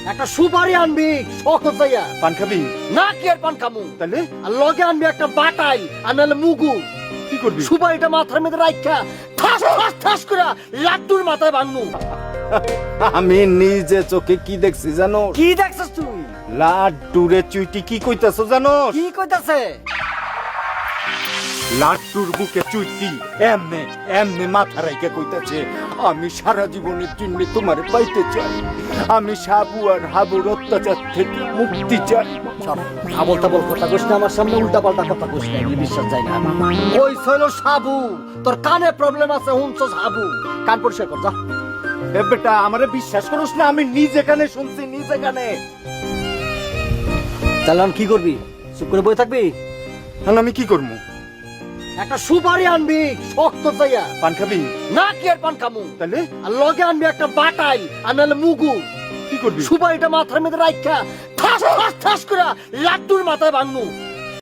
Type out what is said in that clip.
একটা সুপারি আনবি শখ হইয়া পান খাবি? না কি আর পান খামু তাহলে আর লগে আনবি একটা বাটাই আর নাহলে মুগু। কি করবি? সুপারিটা মাথার মধ্যে রাখা ঠাস ঠাস ঠাস করে লাট্টুর মাথায় বাংনু। আমি নিজে চোখে কি দেখছি জানো? কি দেখছস তুই? লাড্ডুরে চুইটি কি কইতাছো জানো? কি কইতাছে? লাড্ডুর বুকে চুইটি এমনে এমনে মাথা রাইকে কইতাছে, আমি সারা জীবনের জন্য তোমারে পাইতে চাই, আমি সাবু আর হাবুর অত্যাচার থেকে মুক্তি চাই। আবল তাবল কথা কইস না আমার সামনে, উল্টা পাল্টা কথা কইস না, এগুলি বিশ্বাস যায় না। ওই ছিল সাবু, তোর কানে প্রবলেম আছে, হুনছস হাবু। কান পরিষ্কার কর যা। এ বেটা আমারে বিশ্বাস করছ না? আমি নিজে কানে শুনছি, নিজে কানে। চালান কি করবি? চুপ করে বই থাকবি? তাহলে আমি কি করবো? একটা সুপারি আনবি শক্ত চাইয়া। পান খাবি? না কি আর পান খামু তাহলে আর লগে আনবি একটা বাটাই আর নাহলে মুগু। কি করবি? সুপারিটা মাথার মধ্যে রাখা ঠাস ঠাস ঠাস করে লাট্টুর মাথায় বাংনু।